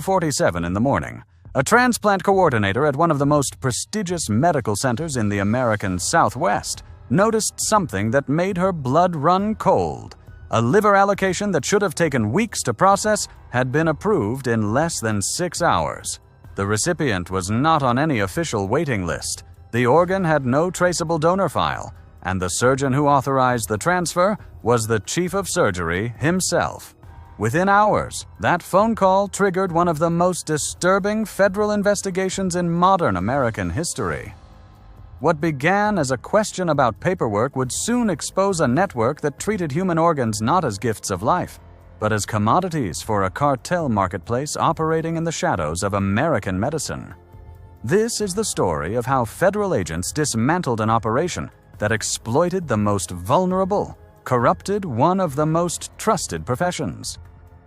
2:47 in the morning, a transplant coordinator at one of the most prestigious medical centers in the American Southwest noticed something that made her blood run cold. A liver allocation that should have taken weeks to process had been approved in less than 6 hours. The recipient was not on any official waiting list. The organ had no traceable donor file, and the surgeon who authorized the transfer was the chief of surgery himself. Within hours, that phone call triggered one of the most disturbing federal investigations in modern American history. What began as a question about paperwork would soon expose a network that treated human organs not as gifts of life, but as commodities for a cartel marketplace operating in the shadows of American medicine. This is the story of how federal agents dismantled an operation that exploited the most vulnerable, corrupted one of the most trusted professions,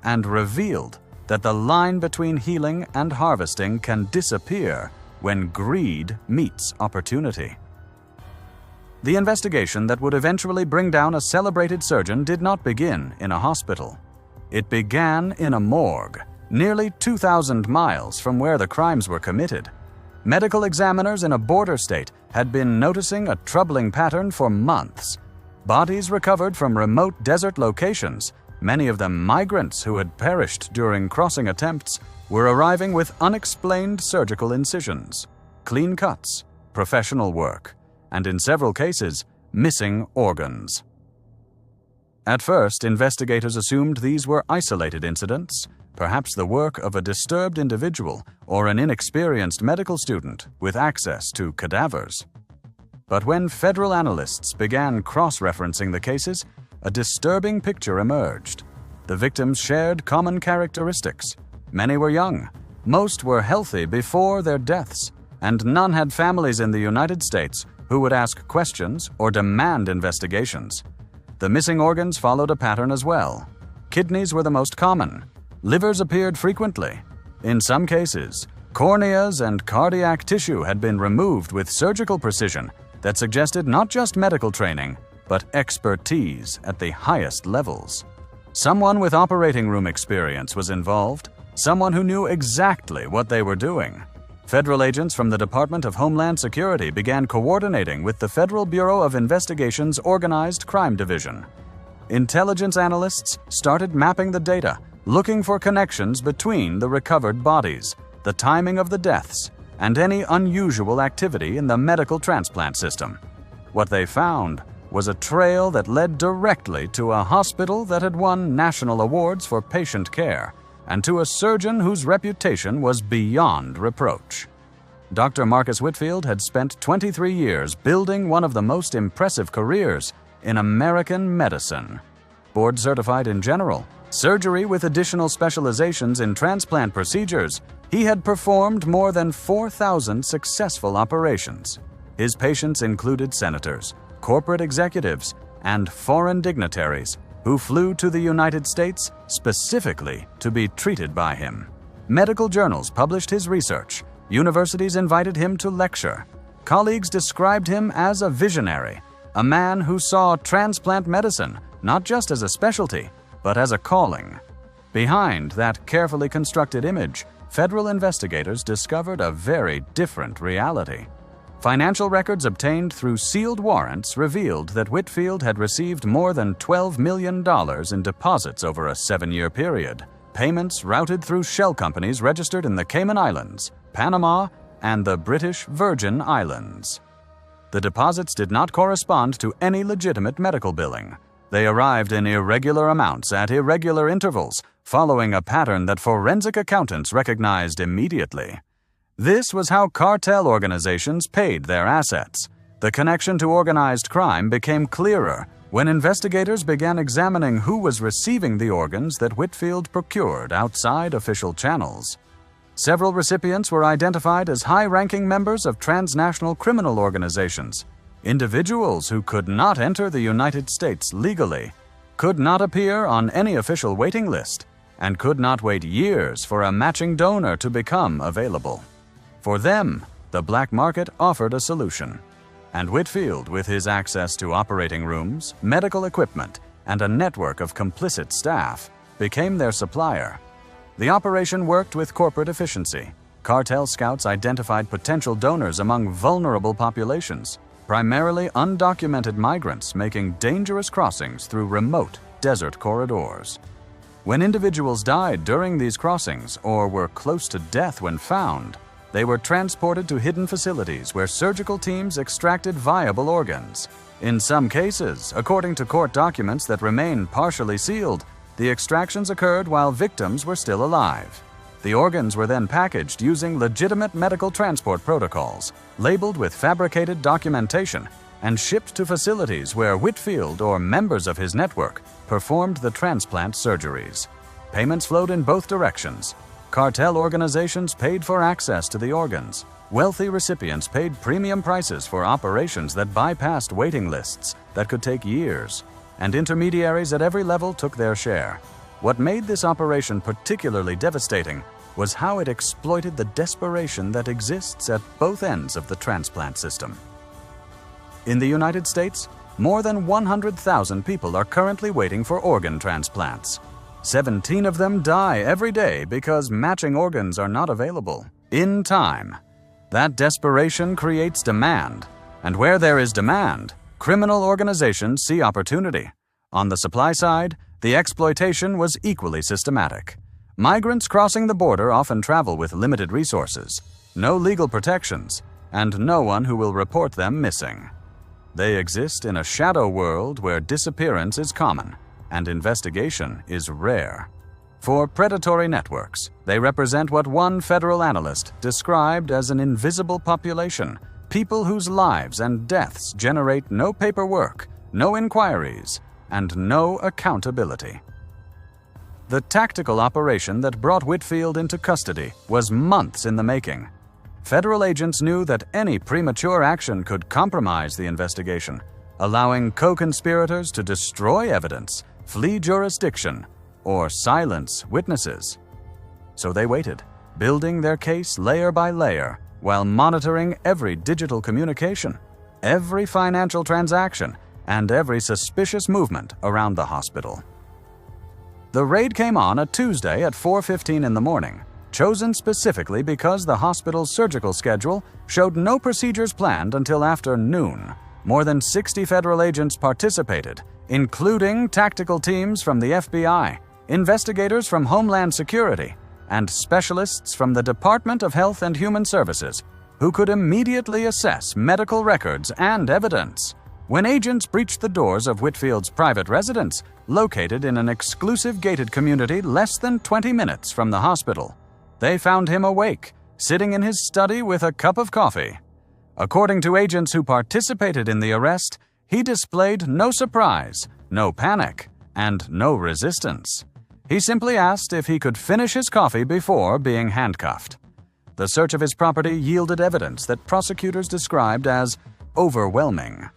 and revealed that the line between healing and harvesting can disappear when greed meets opportunity. The investigation that would eventually bring down a celebrated surgeon did not begin in a hospital. It began in a morgue, nearly 2,000 miles from where the crimes were committed. Medical examiners in a border state had been noticing a troubling pattern for months. Bodies recovered from remote desert locations, many of them migrants who had perished during crossing attempts, were arriving with unexplained surgical incisions, clean cuts, professional work, and in several cases, missing organs. At first, investigators assumed these were isolated incidents, perhaps the work of a disturbed individual or an inexperienced medical student with access to cadavers. But when federal analysts began cross-referencing the cases, a disturbing picture emerged. The victims shared common characteristics. Many were young, most were healthy before their deaths, and none had families in the United States who would ask questions or demand investigations. The missing organs followed a pattern as well. Kidneys were the most common. Livers appeared frequently. In some cases, corneas and cardiac tissue had been removed with surgical precision that suggested not just medical training, but expertise at the highest levels. Someone with operating room experience was involved, someone who knew exactly what they were doing. Federal agents from the Department of Homeland Security began coordinating with the Federal Bureau of Investigation's Organized Crime Division. Intelligence analysts started mapping the data, looking for connections between the recovered bodies, the timing of the deaths, and any unusual activity in the medical transplant system. What they found was a trail that led directly to a hospital that had won national awards for patient care, and to a surgeon whose reputation was beyond reproach. Dr. Marcus Whitfield had spent 23 years building one of the most impressive careers in American medicine. Board certified in general surgery with additional specializations in transplant procedures, he had performed more than 4,000 successful operations. His patients included senators, corporate executives, and foreign dignitaries who flew to the United States specifically to be treated by him. Medical journals published his research. Universities invited him to lecture. Colleagues described him as a visionary, a man who saw transplant medicine not just as a specialty, but as a calling. Behind that carefully constructed image, federal investigators discovered a very different reality. Financial records obtained through sealed warrants revealed that Whitfield had received more than $12 million in deposits over a 7-year period, payments routed through shell companies registered in the Cayman Islands, Panama, and the British Virgin Islands. The deposits did not correspond to any legitimate medical billing. They arrived in irregular amounts at irregular intervals, following a pattern that forensic accountants recognized immediately. This was how cartel organizations paid their assets. The connection to organized crime became clearer when investigators began examining who was receiving the organs that Whitfield procured outside official channels. Several recipients were identified as high-ranking members of transnational criminal organizations, individuals who could not enter the United States legally, could not appear on any official waiting list, and could not wait years for a matching donor to become available. For them, the black market offered a solution, and Whitfield, with his access to operating rooms, medical equipment, and a network of complicit staff, became their supplier. The operation worked with corporate efficiency. Cartel scouts identified potential donors among vulnerable populations, primarily undocumented migrants making dangerous crossings through remote desert corridors. When individuals died during these crossings or were close to death when found, they were transported to hidden facilities where surgical teams extracted viable organs. In some cases, according to court documents that remain partially sealed, the extractions occurred while victims were still alive. The organs were then packaged using legitimate medical transport protocols, labeled with fabricated documentation, and shipped to facilities where Whitfield or members of his network performed the transplant surgeries. Payments flowed in both directions. Cartel organizations paid for access to the organs. Wealthy recipients paid premium prices for operations that bypassed waiting lists that could take years, and intermediaries at every level took their share. What made this operation particularly devastating was how it exploited the desperation that exists at both ends of the transplant system. In the United States, more than 100,000 people are currently waiting for organ transplants. 17 of them die every day because matching organs are not available in time. That desperation creates demand, and where there is demand, criminal organizations see opportunity. On the supply side, the exploitation was equally systematic. Migrants crossing the border often travel with limited resources, no legal protections, and no one who will report them missing. They exist in a shadow world where disappearance is common and investigation is rare. For predatory networks, they represent what one federal analyst described as an invisible population, people whose lives and deaths generate no paperwork, no inquiries, and no accountability. The tactical operation that brought Whitfield into custody was months in the making. Federal agents knew that any premature action could compromise the investigation, allowing co-conspirators to destroy evidence, flee jurisdiction, or silence witnesses. So they waited, building their case layer by layer, while monitoring every digital communication, every financial transaction, and every suspicious movement around the hospital. The raid came on a Tuesday at 4:15 in the morning, chosen specifically because the hospital's surgical schedule showed no procedures planned until after noon. More than 60 federal agents participated, including tactical teams from the FBI, investigators from Homeland Security, and specialists from the Department of Health and Human Services, who could immediately assess medical records and evidence. When agents breached the doors of Whitfield's private residence, located in an exclusive gated community less than 20 minutes from the hospital, they found him awake, sitting in his study with a cup of coffee. According to agents who participated in the arrest, he displayed no surprise, no panic, and no resistance. He simply asked if he could finish his coffee before being handcuffed. The search of his property yielded evidence that prosecutors described as overwhelming.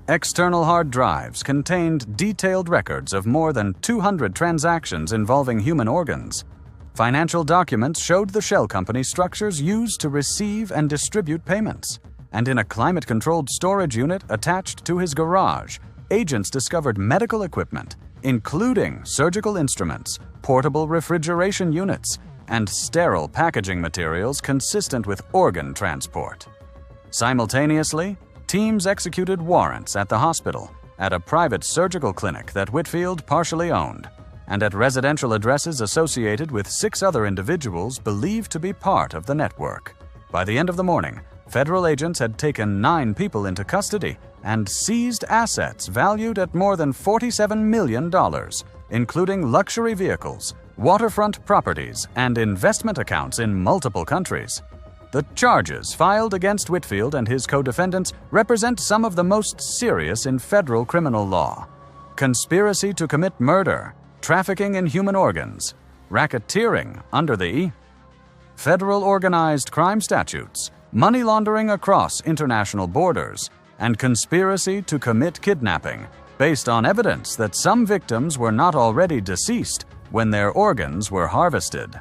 External hard drives contained detailed records of more than 200 transactions involving human organs. Financial documents showed the shell company structures used to receive and distribute payments. And in a climate-controlled storage unit attached to his garage, agents discovered medical equipment, including surgical instruments, portable refrigeration units, and sterile packaging materials consistent with organ transport. Simultaneously, teams executed warrants at the hospital, at a private surgical clinic that Whitfield partially owned, and at residential addresses associated with 6 other individuals believed to be part of the network. By the end of the morning, federal agents had taken 9 people into custody and seized assets valued at more than $47 million, including luxury vehicles, waterfront properties, and investment accounts in multiple countries. The charges filed against Whitfield and his co-defendants represent some of the most serious in federal criminal law: conspiracy to commit murder, trafficking in human organs, racketeering under the federal organized crime statutes, money laundering across international borders, and conspiracy to commit kidnapping, based on evidence that some victims were not already deceased when their organs were harvested.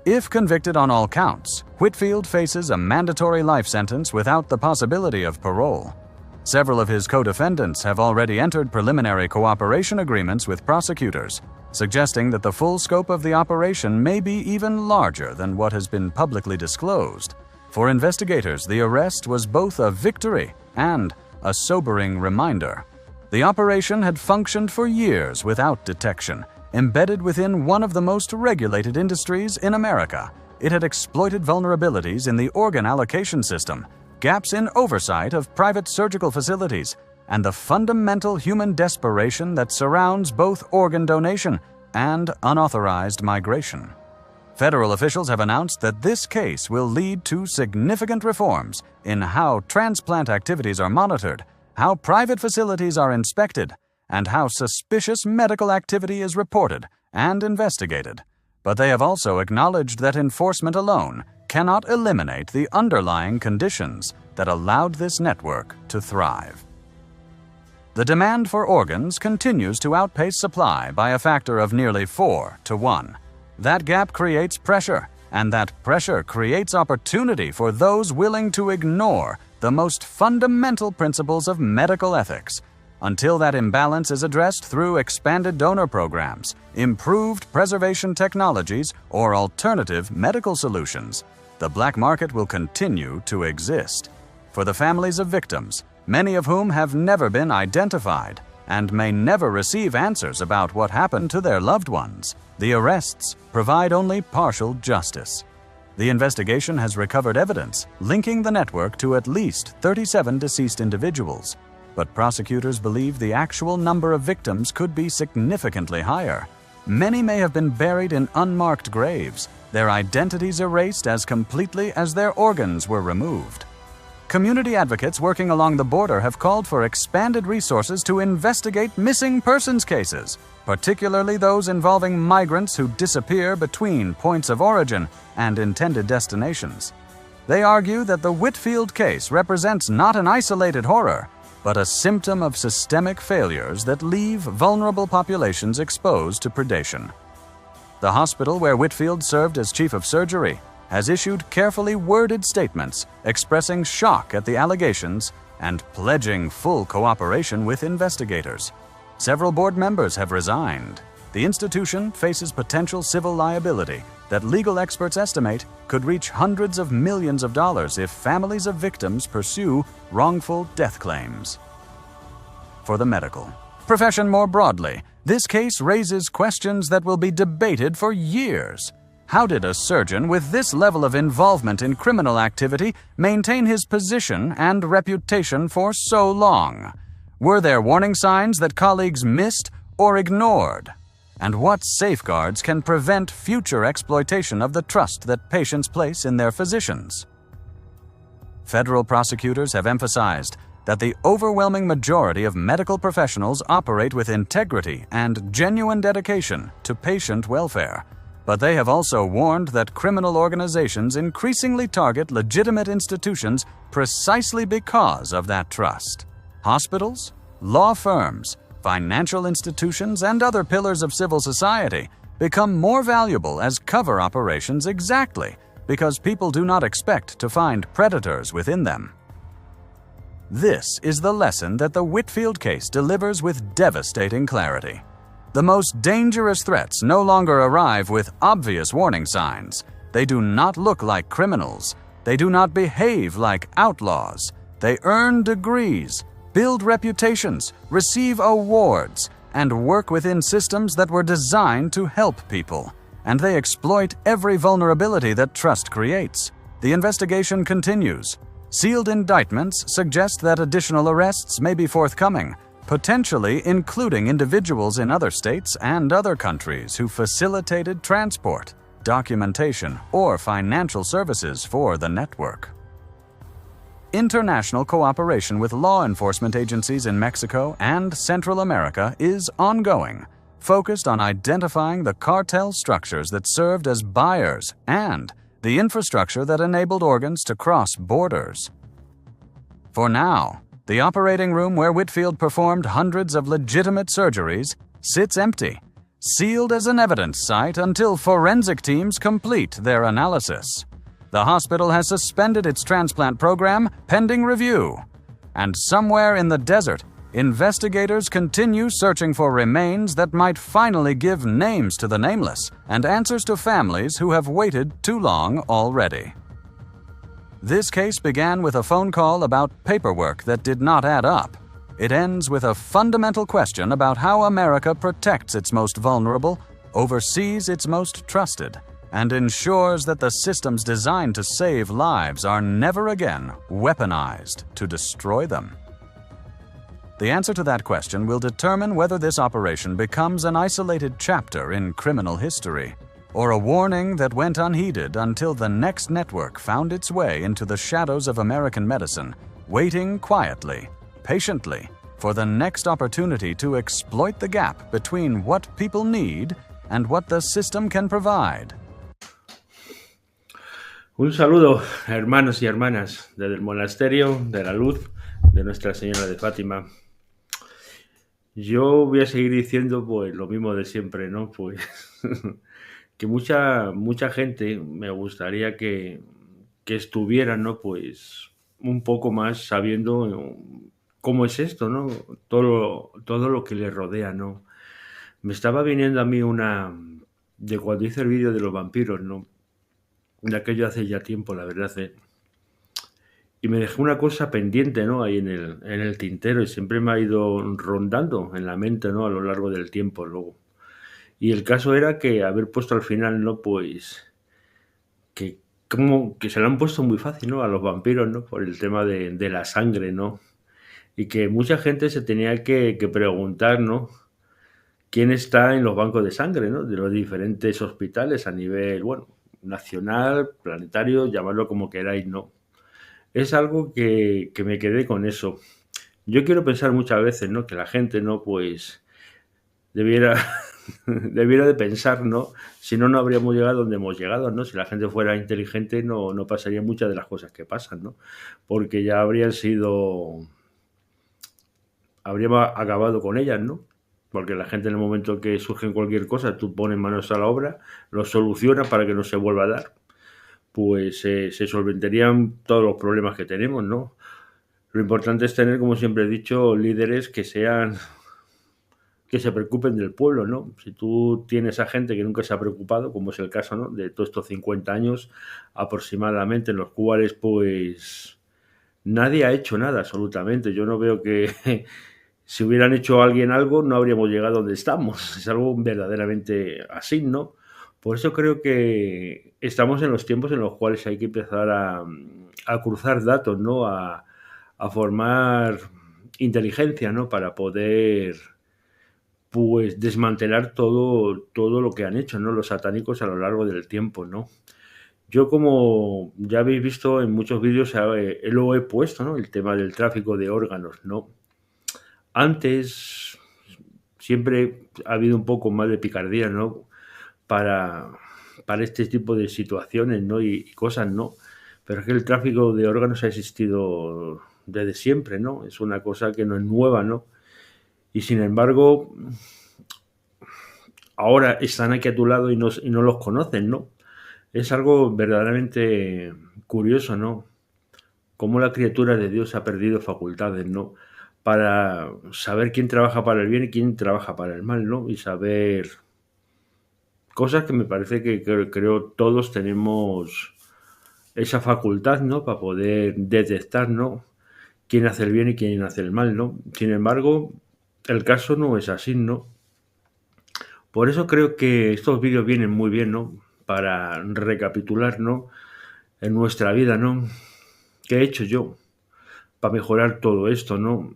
If convicted on all counts, Whitfield faces a mandatory life sentence without the possibility of parole. Several of his co-defendants have already entered preliminary cooperation agreements with prosecutors, suggesting that the full scope of the operation may be even larger than what has been publicly disclosed. For investigators, the arrest was both a victory and a sobering reminder. The operation had functioned for years without detection. Embedded within one of the most regulated industries in America, it had exploited vulnerabilities in the organ allocation system, gaps in oversight of private surgical facilities, and the fundamental human desperation that surrounds both organ donation and unauthorized migration. Federal officials have announced that this case will lead to significant reforms in how transplant activities are monitored, how private facilities are inspected, and how suspicious medical activity is reported and investigated. But they have also acknowledged that enforcement alone cannot eliminate the underlying conditions that allowed this network to thrive. The demand for organs continues to outpace supply by a factor of nearly 4 to 1. That gap creates pressure, and that pressure creates opportunity for those willing to ignore the most fundamental principles of medical ethics. Until that imbalance is addressed through expanded donor programs, improved preservation technologies, or alternative medical solutions, the black market will continue to exist. For the families of victims, many of whom have never been identified and may never receive answers about what happened to their loved ones, the arrests provide only partial justice. The investigation has recovered evidence linking the network to at least 37 deceased individuals, but prosecutors believe the actual number of victims could be significantly higher. Many may have been buried in unmarked graves, their identities erased as completely as their organs were removed. Community advocates working along the border have called for expanded resources to investigate missing persons cases, particularly those involving migrants who disappear between points of origin and intended destinations. They argue that the Whitfield case represents not an isolated horror, but a symptom of systemic failures that leave vulnerable populations exposed to predation. The hospital where Whitfield served as chief of surgery has issued carefully worded statements expressing shock at the allegations and pledging full cooperation with investigators. Several board members have resigned. The institution faces potential civil liability that legal experts estimate could reach hundreds of millions of dollars if families of victims pursue wrongful death claims. For the medical profession more broadly, this case raises questions that will be debated for years. How did a surgeon with this level of involvement in criminal activity maintain his position and reputation for so long? Were there warning signs that colleagues missed or ignored? And what safeguards can prevent future exploitation of the trust that patients place in their physicians? Federal prosecutors have emphasized that the overwhelming majority of medical professionals operate with integrity and genuine dedication to patient welfare. But they have also warned that criminal organizations increasingly target legitimate institutions precisely because of that trust. Hospitals, law firms, financial institutions, and other pillars of civil society become more valuable as cover operations exactly because people do not expect to find predators within them. This is the lesson that the Whitfield case delivers with devastating clarity. The most dangerous threats no longer arrive with obvious warning signs. They do not look like criminals. They do not behave like outlaws. They earn degrees, build reputations, receive awards, and work within systems that were designed to help people. And they exploit every vulnerability that trust creates. The investigation continues. Sealed indictments suggest that additional arrests may be forthcoming, potentially including individuals in other states and other countries who facilitated transport, documentation, or financial services for the network. International cooperation with law enforcement agencies in Mexico and Central America is ongoing, focused on identifying the cartel structures that served as buyers and the infrastructure that enabled organs to cross borders. For now, the operating room where Whitfield performed hundreds of legitimate surgeries sits empty, sealed as an evidence site until forensic teams complete their analysis. The hospital has suspended its transplant program pending review. And somewhere in the desert, investigators continue searching for remains that might finally give names to the nameless and answers to families who have waited too long already. This case began with a phone call about paperwork that did not add up. It ends with a fundamental question about how America protects its most vulnerable, oversees its most trusted, and ensures that the systems designed to save lives are never again weaponized to destroy them. The answer to that question will determine whether this operation becomes an isolated chapter in criminal history, or a warning that went unheeded until the next network found its way into the shadows of American medicine, waiting quietly, patiently, for the next opportunity to exploit the gap between what people need and what the system can provide. Un saludo, hermanos y hermanas, desde el monasterio de la Luz de Nuestra Señora de Fátima. Yo voy a seguir diciendo pues lo mismo de siempre, ¿no? Pues que mucha gente me gustaría que estuviera, ¿no? Pues un poco más sabiendo cómo es esto, ¿no? Todo lo que le rodea, ¿no? Me estaba viniendo a mí de cuando hice el vídeo de los vampiros, ¿no? De aquello hace ya tiempo, la verdad, y me dejé una cosa pendiente, ¿no? Ahí en el tintero, y siempre me ha ido rondando en la mente, ¿no? A lo largo del tiempo luego. Y el caso era que haber puesto al final, ¿no? Pues que como que se lo han puesto muy fácil, ¿no? A los vampiros, ¿no? Por el tema de la sangre, ¿no? Y que mucha gente se tenía que preguntar, ¿no? ¿Quién está en los bancos de sangre, ¿no? De los diferentes hospitales a nivel, bueno, nacional, planetario, llamarlo como queráis, ¿no? Es algo que me quedé con eso. Yo quiero pensar muchas veces, ¿no? Que la gente, ¿no? Pues debiera de pensar, ¿no? Si no, no habríamos llegado donde hemos llegado, ¿no? Si la gente fuera inteligente, no pasaría muchas de las cosas que pasan, ¿no? Porque ya habríamos acabado con ellas, ¿no? Porque la gente en el momento que surge cualquier cosa, tú pones manos a la obra, lo solucionas para que no se vuelva a dar, pues se solventarían todos los problemas que tenemos, ¿no? Lo importante es tener, como siempre he dicho, líderes que se preocupen del pueblo, ¿no? Si tú tienes a gente que nunca se ha preocupado, como es el caso, ¿no? De todos estos 50 años aproximadamente, en los cuales, pues, nadie ha hecho nada absolutamente. Yo no veo que si hubieran hecho alguien algo, no habríamos llegado donde estamos. Es algo verdaderamente así, ¿no? Por eso creo que estamos en los tiempos en los cuales hay que empezar a cruzar datos, ¿no? A formar inteligencia, ¿no? Para poder, pues, desmantelar todo lo que han hecho, ¿no? Los satánicos a lo largo del tiempo, ¿no? Yo, como ya habéis visto en muchos vídeos, lo he puesto, ¿no? El tema del tráfico de órganos, ¿no? Antes siempre ha habido un poco más de picardía, ¿no? Para este tipo de situaciones, ¿no? Y cosas, ¿no? Pero es que el tráfico de órganos ha existido desde siempre, ¿no? Es una cosa que no es nueva, ¿no? Y sin embargo, ahora están aquí a tu lado y no los conocen, ¿no? Es algo verdaderamente curioso, ¿no? Cómo la criatura de Dios ha perdido facultades, ¿no? Para saber quién trabaja para el bien y quién trabaja para el mal, ¿no? Y saber cosas que me parece que creo todos tenemos esa facultad, ¿no? Para poder detectar, ¿no? Quién hace el bien y quién hace el mal, ¿no? Sin embargo, el caso no es así, ¿no? Por eso creo que estos vídeos vienen muy bien, ¿no? Para recapitular, ¿no? En nuestra vida, ¿no? ¿Qué he hecho yo para mejorar todo esto, ¿no?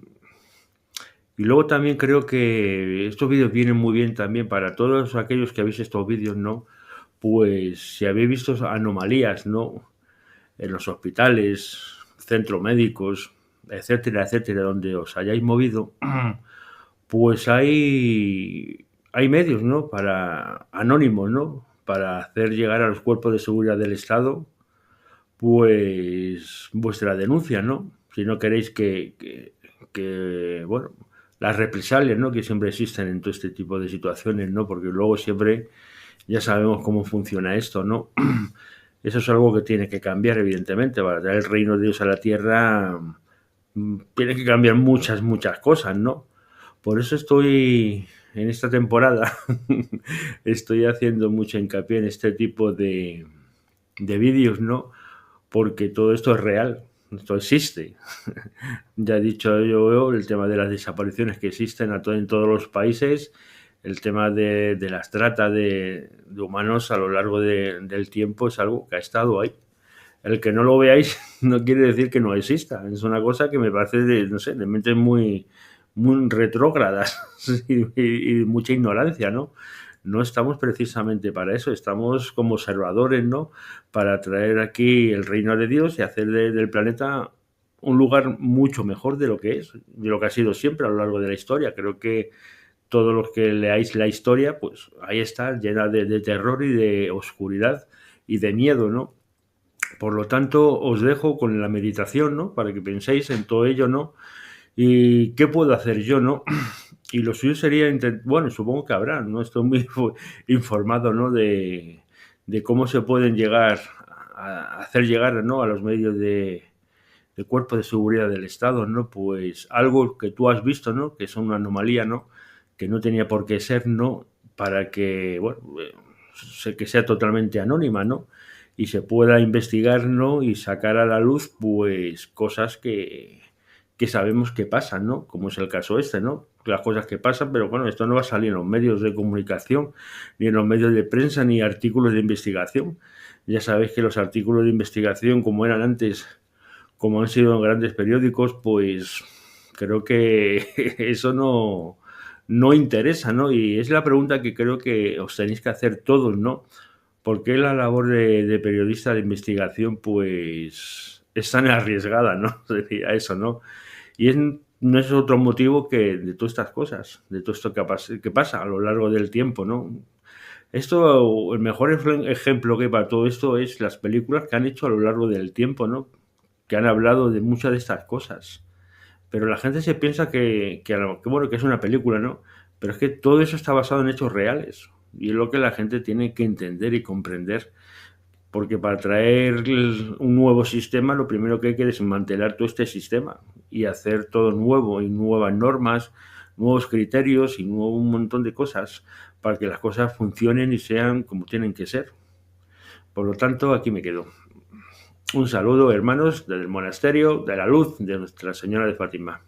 Y luego también creo que estos vídeos vienen muy bien también para todos aquellos que habéis estos vídeos, ¿no? Pues si habéis visto anomalías, ¿no? En los hospitales, centros médicos, etcétera, etcétera, donde os hayáis movido, pues hay medios, ¿no? Para anónimos, ¿no? Para hacer llegar a los cuerpos de seguridad del Estado, pues vuestra denuncia, ¿no? Si no queréis que bueno, las represalias, ¿no? Que siempre existen en todo este tipo de situaciones, ¿no? Porque luego siempre ya sabemos cómo funciona esto, ¿no? Eso es algo que tiene que cambiar, evidentemente, para traer el reino de Dios a la tierra. tiene que cambiar muchas cosas, ¿no? Por eso estoy en esta temporada, estoy haciendo mucho hincapié en este tipo de vídeos, ¿no? Porque todo esto es real, esto existe. Ya he dicho yo el tema de las desapariciones que existen en todos los países, el tema de las tratas de humanos a lo largo del tiempo es algo que ha estado ahí. El que no lo veáis no quiere decir que no exista. Es una cosa que me parece no sé, de mentes muy retrógradas y mucha ignorancia, ¿no? No estamos precisamente para eso, estamos como observadores, ¿no? Para traer aquí el reino de Dios y hacer del planeta un lugar mucho mejor de lo que es, de lo que ha sido siempre a lo largo de la historia. Creo que todos los que leáis la historia, pues ahí está, llena de terror y de oscuridad y de miedo, ¿no? Por lo tanto, os dejo con la meditación, ¿no? Para que penséis en todo ello, ¿no? ¿Y qué puedo hacer yo, no? Y lo suyo sería, bueno, supongo que habrá, no estoy muy informado, ¿no? De cómo se pueden llegar a hacer llegar, ¿no? A los medios de cuerpo de seguridad del Estado, ¿no? Pues algo que tú has visto, ¿no? Que es una anomalía, ¿no? Que no tenía por qué ser, ¿no? Para que, bueno, que sea totalmente anónima, ¿no? Y se pueda investigar, ¿no? Y sacar a la luz, pues, cosas que sabemos que pasan, ¿no? Como es el caso este, ¿no? Las cosas que pasan, pero bueno, esto no va a salir en los medios de comunicación, ni en los medios de prensa, ni artículos de investigación. Ya sabéis que los artículos de investigación, como eran antes, como han sido en grandes periódicos, pues creo que eso no interesa, ¿no? Y es la pregunta que creo que os tenéis que hacer todos, ¿no? ¿Por qué la labor de periodista de investigación, pues, es tan arriesgada, ¿no? Sería eso, ¿no? Y no es otro motivo que de todas estas cosas, de todo esto que pasa a lo largo del tiempo, ¿no? Esto, el mejor ejemplo que hay para todo esto es las películas que han hecho a lo largo del tiempo, ¿no? Que han hablado de muchas de estas cosas. Pero la gente se piensa bueno, que es una película, ¿no? Pero es que todo eso está basado en hechos reales. Y es lo que la gente tiene que entender y comprender. Porque para traer un nuevo sistema, lo primero que hay que desmantelar todo este sistema y hacer todo nuevo y nuevas normas, nuevos criterios y un montón de cosas para que las cosas funcionen y sean como tienen que ser. Por lo tanto, aquí me quedo. Un saludo, hermanos, del monasterio de la Luz de Nuestra Señora de Fátima.